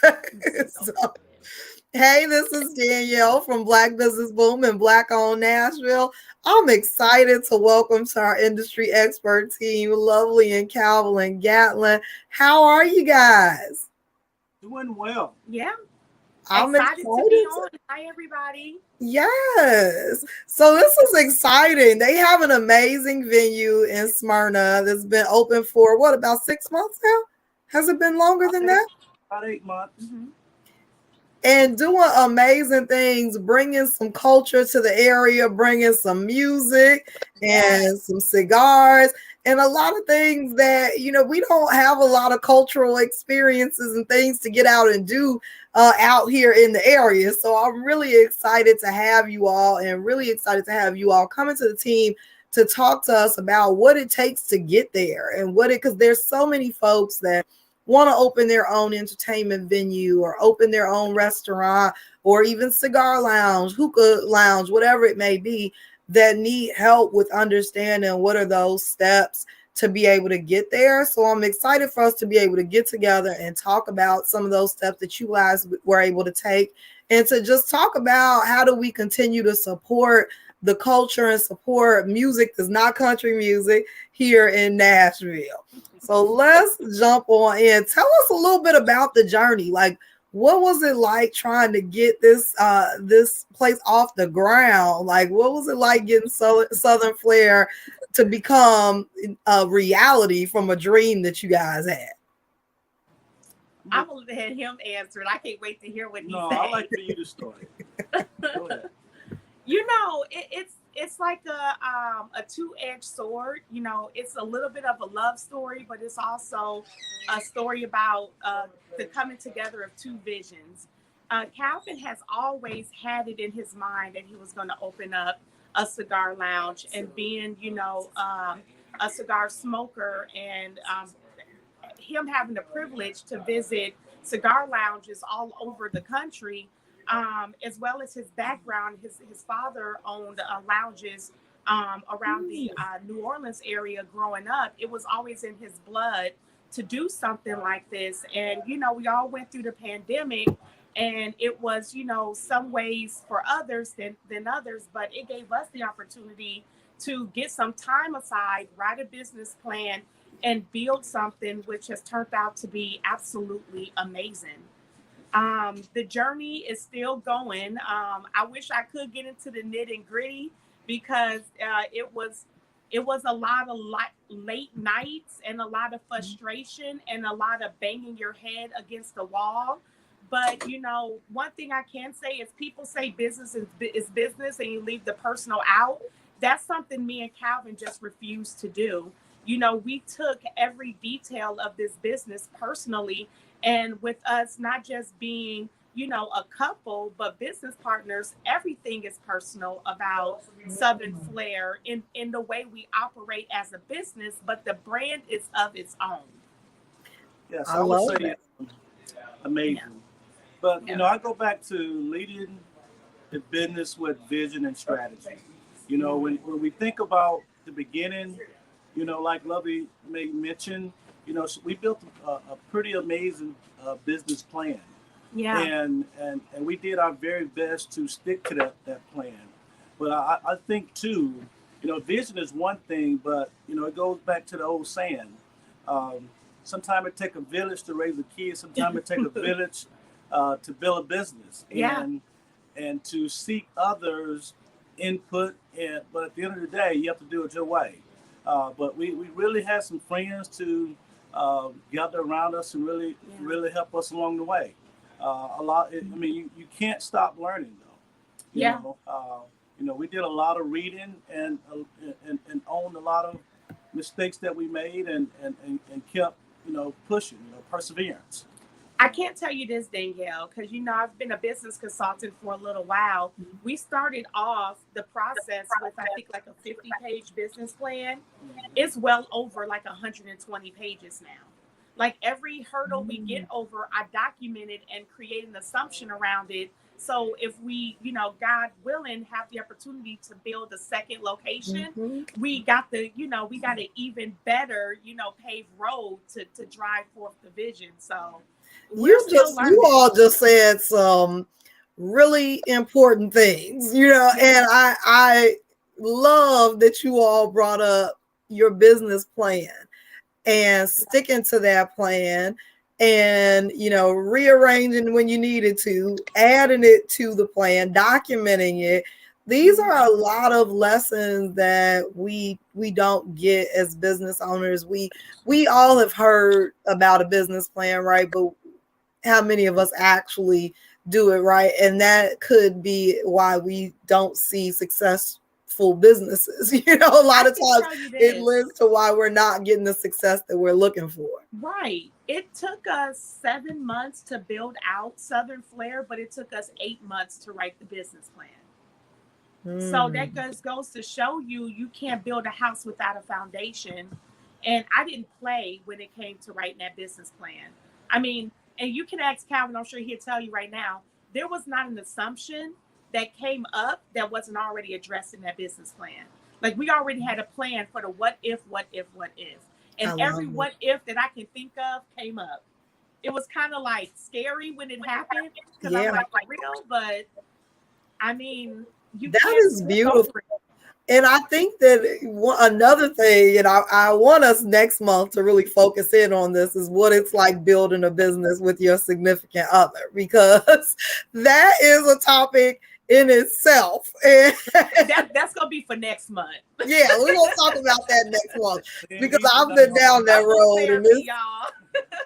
So, hey, this is Danielle from Black Business Boom and Black Owned Nashville. I'm excited to welcome to our industry expert team, Lovely and Calvin and Gatlin. How are you guys? Doing well. Yeah, I'm excited to be excited. on. Hi, everybody. Yes. So this is exciting. They have an amazing venue in Smyrna that's been open for what, about 6 months now? Has it been longer About than eight, that? about 8 months. hmm And doing amazing things, bringing some culture to the area, bringing some music Yes. and some cigars and a lot of things that, we don't have a lot of cultural experiences and things to get out and do out here in the area. So I'm really excited to have you all and really excited to have you all coming to the team to talk to us about what it takes to get there and because there's so many folks that want to open their own entertainment venue or open their own restaurant or even cigar lounge, hookah lounge, whatever it may be, that need help with understanding what are those steps to be able to get there. So I'm excited for us to be able to get together and talk about some of those steps that you guys were able to take and to just talk about how do we continue to support the culture and support music that's not country music here in Nashville. So let's jump on in. Tell us a little bit about the journey. Like, what was it like trying to get this place off the ground? Like, what was it like getting Southern Flair to become a reality from a dream that you guys had? I'm gonna let him answer it. I can't wait to hear what he No, I say. like for you to start. Go ahead. It's like a two-edged sword. It's a little bit of a love story, but it's also a story about the coming together of two visions. Calvin has always had it in his mind that he was going to open up a cigar lounge, and being a cigar smoker, and him having the privilege to visit cigar lounges all over the country, as well as his background. His father owned lounges around the New Orleans area growing up. It was always in his blood to do something like this. And, we all went through the pandemic, and it was, some ways for others than others, but it gave us the opportunity to get some time aside, write a business plan, and build something which has turned out to be absolutely amazing. The journey is still going. I wish I could get into the nitty and gritty because it was a lot of late nights and a lot of frustration and a lot of banging your head against the wall. But one thing I can say is people say business is business and you leave the personal out. That's something me and Calvin just refused to do. We took every detail of this business personally, and with us not just being, a couple, but business partners, everything is personal about Southern Flair in the way we operate as a business, but the brand is of its own. Yes, I I would love say that. Yeah. amazing. But Yeah. I go back to leading the business with vision and strategy. When we think about the beginning, like Lovey may mention, so we built a pretty amazing business plan, Yeah. and we did our very best to stick to that plan. But I think too, vision is one thing, but it goes back to the old saying. Um, Sometimes it take a village to raise a kid. Sometimes it take a village to build a business, Yeah. and to seek others' input. But at the end of the day, you have to do it your way. But we really had some friends to gather around us and really Yeah. really help us along the way. A lot. I mean, you can't stop learning though. You Yeah. know, uh, we did a lot of reading and owned a lot of mistakes that we made and kept pushing. Perseverance. I can't tell you this, Danielle, because I've been a business consultant for a little while. We started off the process with, I think, like a 50-page business plan. It's well over like 120 pages now. Like every hurdle we get over, I documented and create an assumption around it. So if we, God willing, have the opportunity to build a second location, Mhm. we got an even better, paved road to drive forth the vision. So We're still You learning. all just said some really important things, and I love that you all brought up your business plan and sticking to that plan and rearranging when you needed to, adding it to the plan, documenting it. These are a lot of lessons that we don't get as business owners. We all have heard about a business plan, right? But how many of us actually do it, right? And that could be why we don't see successful businesses. A lot I of can times tell you it this. lends to why we're not getting the success that we're looking for. Right. It took us 7 months to build out Southern Flair, but it took us 8 months to write the business plan. So that goes to show you, you can't build a house without a foundation. And I didn't play when it came to writing that business plan. I mean, and you can ask Calvin, I'm sure he'll tell you right now, there was not an assumption that came up that wasn't already addressed in that business plan. Like we already had a plan for the what if, what if, what if. I And love every it. what if that I can think of came up. It was kind of like scary when it happened because I'm Yeah, like, for real? But I mean, you that can't is skip beautiful. over it. And I think that another thing, and I want us next month to really focus in on this, is what it's like building a business with your significant other, because that is a topic in itself. And That's gonna be for next month. yeah, we're gonna talk about that next month because Indeed, I've been down that Couples road, and therapy, y'all.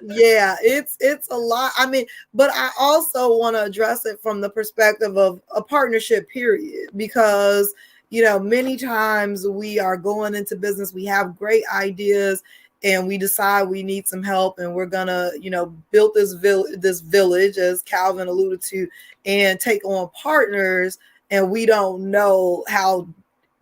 yeah, it's a lot. I mean, but I also want to address it from the perspective of a partnership period, because many times we are going into business, we have great ideas, and we decide we need some help, and we're gonna build this village, as Calvin alluded to, and take on partners, and we don't know how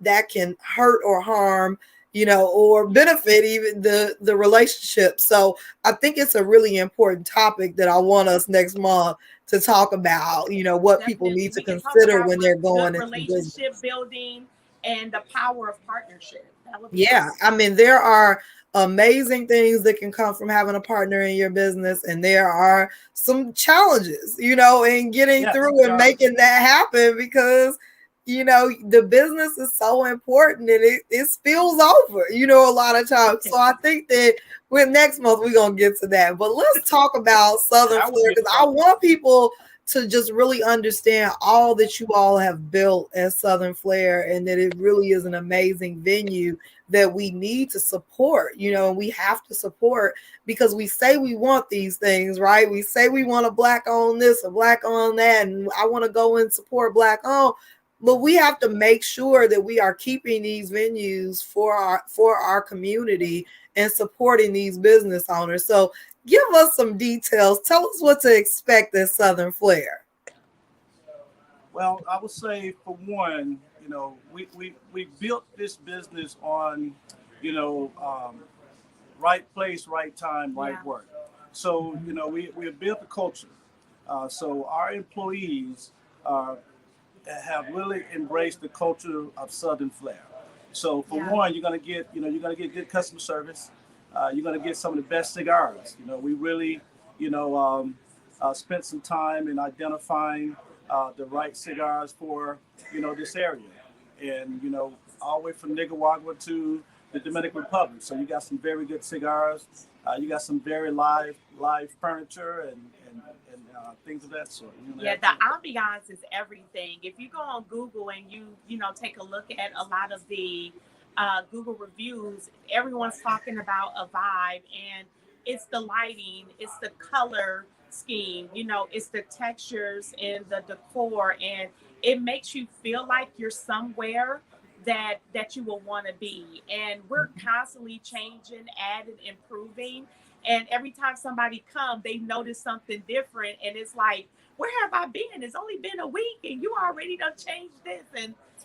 that can hurt or harm, or benefit even the relationship. So I think it's a really important topic that I want us next month to talk about, what people Definitely, need to we can talk consider about when they're what's good going into business. relationship building and the power of partnership. That would be Yeah, awesome. I mean, there are amazing things that can come from having a partner in your business, and there are some challenges, in getting yes, through and there are. making that happen, because the business is so important, and it spills over, a lot of times. So I think that with next month we're gonna get to that. But let's talk about Southern That would Flair, be a because I topic. want people to just really understand all that you all have built at Southern Flair, and that it really is an amazing venue that we need to support, and we have to support, because we say we want these things, right? We say we want a black on this, a black on that, and I want to go and support black on, but we have to make sure that we are keeping these venues for our community and supporting these business owners. So give us some details. Tell us what to expect at Southern Flair. Well, I would say for one, we built this business on, you know, um, right place, right time, right Yeah. work. So, we have built a culture. So our employees uh, have really embraced the culture of Southern Flair. So for Yeah. one, you're gonna get good customer service. You're gonna get some of the best cigars. We really, you know, um, spent some time in identifying the right cigars for, this area, and all the way from Nicaragua to the Dominican Republic. So you got some very good cigars. You got some very live furniture and things of that sort. Yeah, the ambiance is everything. If you go on Google and you take a look at a lot of the Google reviews, everyone's talking about a vibe, and it's the lighting, it's the color scheme, it's the textures and the decor, and it makes you feel like you're somewhere that you will want to be. And we're constantly changing, adding, improving. And every time somebody comes, they notice something different, and it's like, where have I been? It's only been a week, and you already done changed this.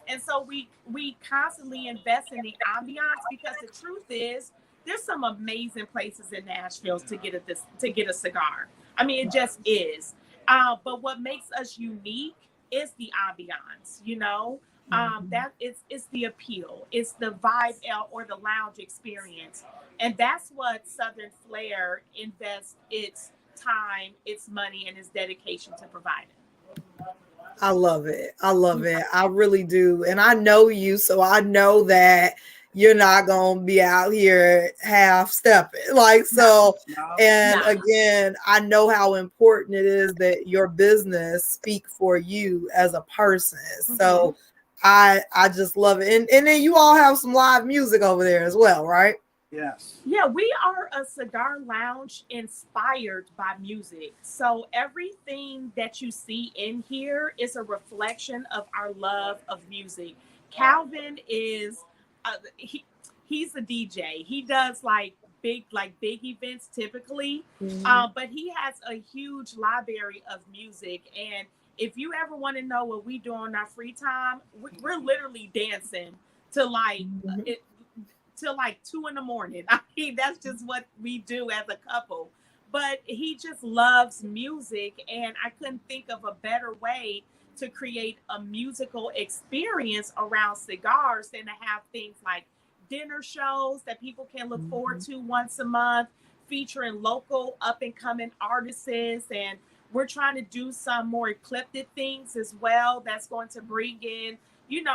And so we constantly invest in the ambiance, because the truth is, there's some amazing places in Nashville to get a cigar. I mean, it just is. But what makes us unique is the ambiance. That it's the appeal, it's the vibe or the lounge experience, and that's what Southern Flair invests its time, it's money, and it's dedication to provide it. I love it. I love it. I really do. And I know you, so I know that you're not going to be out here half stepping. Like, so, No. and No. again, I know how important it is that your business speak for you as a person. So I just love it. And then you all have some live music over there as well, right? Yes. Yeah, we are a cigar lounge inspired by music. So everything that you see in here is a reflection of our love of music. Calvin is he's a DJ. He does like big events typically, but he has a huge library of music. And if you ever want to know what we do on our free time, we're literally dancing to it till like 2 a.m. I mean, that's just what we do as a couple. But he just loves music, and I couldn't think of a better way to create a musical experience around cigars than to have things like dinner shows that people can look forward to once a month, featuring local up and coming artists. And we're trying to do some more eclectic things as well that's going to bring in,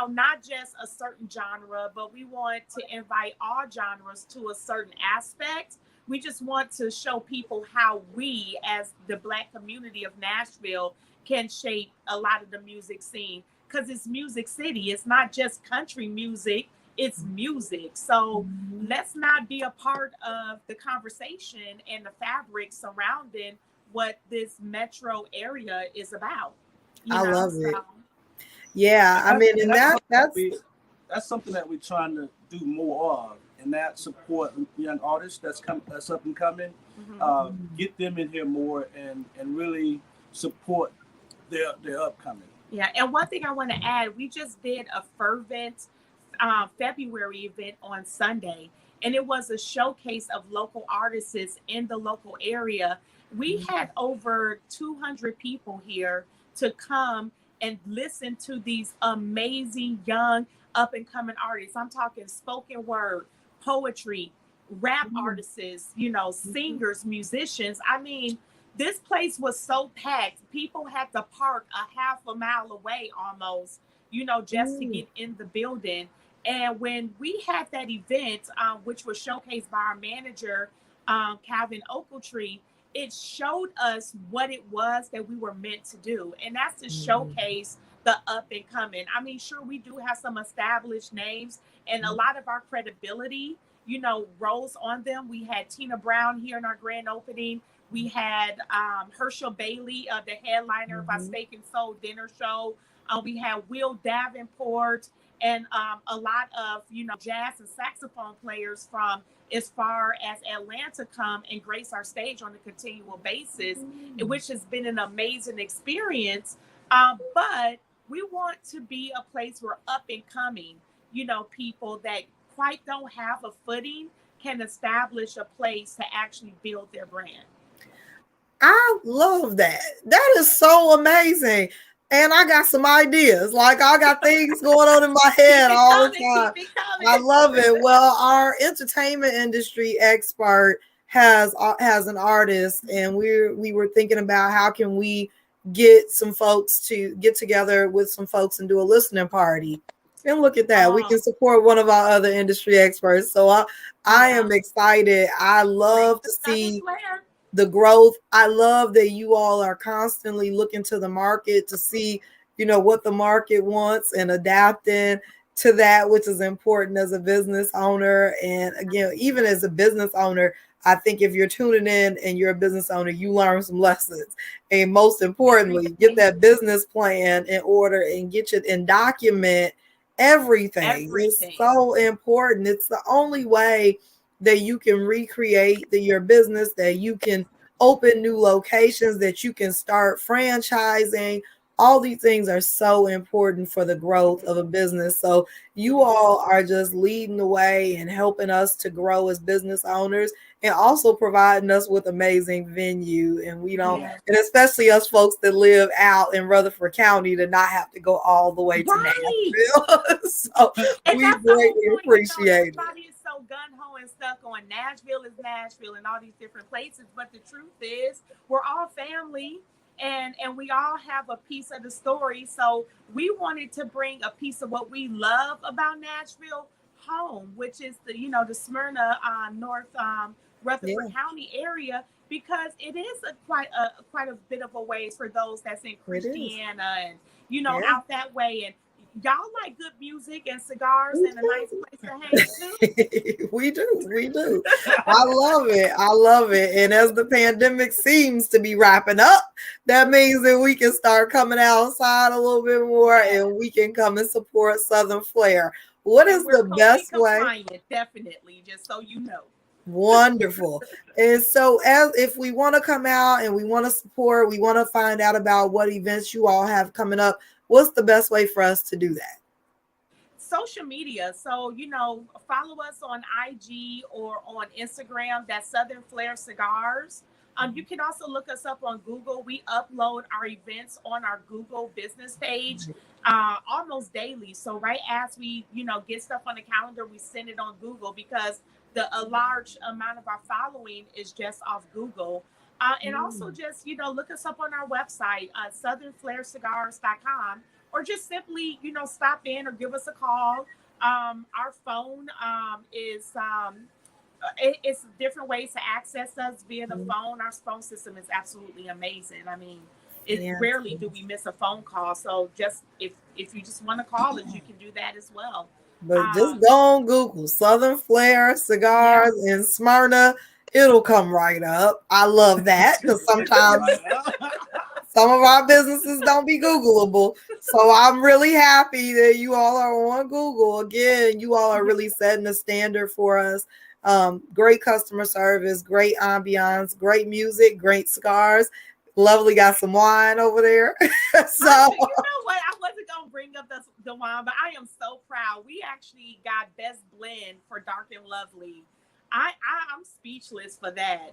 not just a certain genre, but we want to invite all genres to a certain aspect. We just want to show people how we, as the Black community of Nashville, can shape a lot of the music scene. Because it's Music City. It's not just country music, it's music. So let's not be a part of the conversation and the fabric surrounding what this metro area is about. I love it. Yeah, I mean, and that's something that we're trying to do more of, and that support young artists that's up and coming. Get them in here more and really support their upcoming. Yeah, and one thing I want to add, we just did a fervent February event on Sunday, and it was a showcase of local artists in the local area. We had over 200 people here to come and listen to these amazing young up and coming artists. I'm talking spoken word, poetry, rap artists, singers, musicians. I mean, this place was so packed. People had to park a half a mile away almost, just to get in the building. And when we had that event, which was showcased by our manager, Calvin Oakletree, it showed us what it was that we were meant to do. And that's to showcase the up and coming. I mean, sure, we do have some established names, and a lot of our credibility, rolls on them. We had Tina Brown here in our grand opening. We had Herschel Bailey, the headliner of our Steak and Soul dinner show. We had Will Davenport and a lot of, jazz and saxophone players from as far as Atlanta come and grace our stage on a continual basis, which has been an amazing experience. But we want to be a place where up and coming, people that quite don't have a footing can establish a place to actually build their brand. I love that. That is so amazing. And I got some ideas. Like, I got things going on in my head all the time. I love it. Well, our entertainment industry expert has an artist, and we were thinking about how can we get some folks to get together with some folks and do a listening party. And look at that. We can support one of our other industry experts. So I am excited. I love to see the growth. I love that you all are constantly looking to the market to see, what the market wants and adapting to that, which is important as a business owner. And again, even as a business owner, I think if you're tuning in and you're a business owner, you learn some lessons. And most importantly, get that business plan in order and get it and document everything. It's so important. It's the only way that you can recreate your business, that you can open new locations, that you can start franchising. All these things are so important for the growth of a business. So you all are just leading the way and helping us to grow as business owners, and also providing us with amazing venue. And we don't, and especially us folks that live out in Rutherford County, to not have to go all the way to Nashville. So we greatly appreciate it. Everybody is so gun-ho and stuck on Nashville is Nashville and all these different places. But the truth is, we're all family, and we all have a piece of the story. So we wanted to bring a piece of what we love about Nashville home, which is the Smyrna, North, Rutherford Yeah, County area, because it is quite a bit of a ways for those that's in it is. Christiana and Yeah, out that way. And y'all like good music and cigars we and a nice place to hang too. do. We do. We do. I love it. I love it. And as the pandemic seems to be wrapping up, that means that we can start coming outside a little bit more Yeah. and we can come and support Southern Flair. What And is we're the COVID best way? compliant, definitely, just so you know. Wonderful. And so as if we want to come out and we want to support, we want to find out about what events you all have coming up, what's the best way for us to do that? Social media. So, follow us on IG or on Instagram. That's Southern Flair Cigars. You can also look us up on Google. We upload our events on our Google business page almost daily. So right as we, get stuff on the calendar, we send it on Google because a large amount of our following is just off Google. And also just, look us up on our website, southernflaircigars.com, or just simply, stop in or give us a call. Our phone is it's different ways to access us via the phone. Our phone system is absolutely amazing. I mean, it Yeah. rarely do we miss a phone call. So just if you just want to call us, you can do that as well. But just Um, go on Google, Southern Flair yeah, Cigars in Smyrna. It'll come right up. I love that because sometimes Right. some of our businesses don't be Googleable. So I'm really happy that you all are on Google. Again, you all are really setting the standard for us. Great customer service, great ambiance, great music, great cigars. Lovely got some wine over there. So you know what? I wasn't gonna bring up the wine, but I am so proud. We actually got best blend for Dark and Lovely. I'm speechless for that.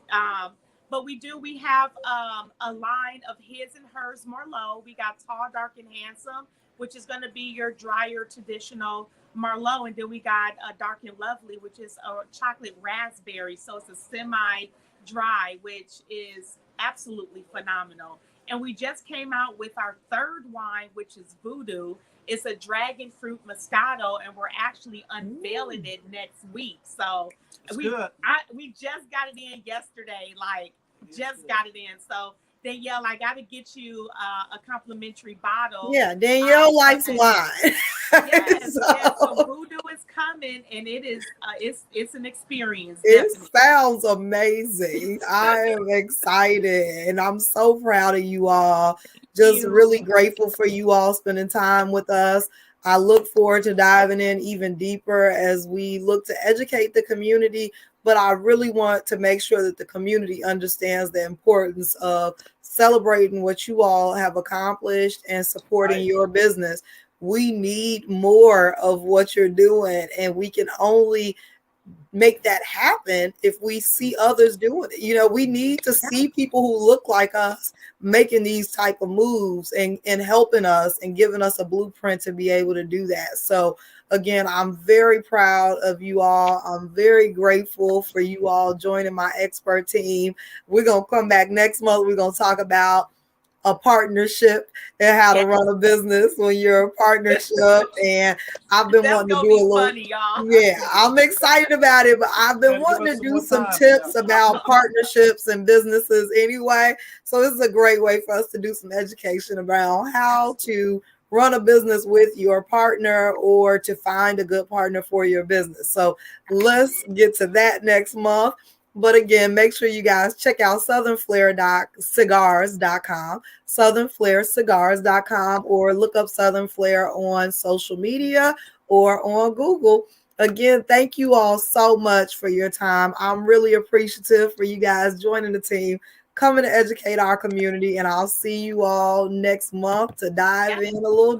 But we have a line of his and hers Merlot. We got Tall, Dark, and Handsome, which is going to be your drier traditional Merlot, and then we got Dark and Lovely, which is a chocolate raspberry. So it's a semi dry, which is absolutely phenomenal. And we just came out with our third wine, which is Voodoo. It's a dragon fruit moscato, and we're actually unveiling it next week. So It's we good. we just got it in yesterday, like just got it in. So Danielle, I got to get you a complimentary bottle. yeah, Danielle For likes that. wine. Yes, yes. So So Voodoo is coming, and it is it's an experience, it definitely. sounds amazing. I am excited and I'm so proud of you all. Just really You. grateful for you all spending time with us. I look forward to diving in even deeper as we look to educate the community. But I really want to make sure that the community understands the importance of celebrating what you all have accomplished and supporting Right. your business. We need more of what you're doing, and we can only make that happen if we see others doing it. We need to see people who look like us making these type of moves and helping us and giving us a blueprint to be able to do that. So again, I'm very proud of you all. I'm very grateful for you all joining my expert team. We're going to come back next month. We're going to talk about a partnership and how to Yeah, run a business when you're a partnership. And I've been that's wanting to gonna do a be little, funny, y'all. yeah, I'm excited about it, but I've been And give wanting us to some do more some time, tips Steph. about partnerships and businesses anyway. So this is a great way for us to do some education about how to run a business with your partner or to find a good partner for your business. So let's get to that next month. But again, make sure you guys check out southernflaircigars.com, southernflaircigars.com, or look up Southern Flair on social media or on Google. Again, thank you all so much for your time. I'm really appreciative for you guys joining the team, coming to educate our community, and I'll see you all next month to dive Yeah. in a little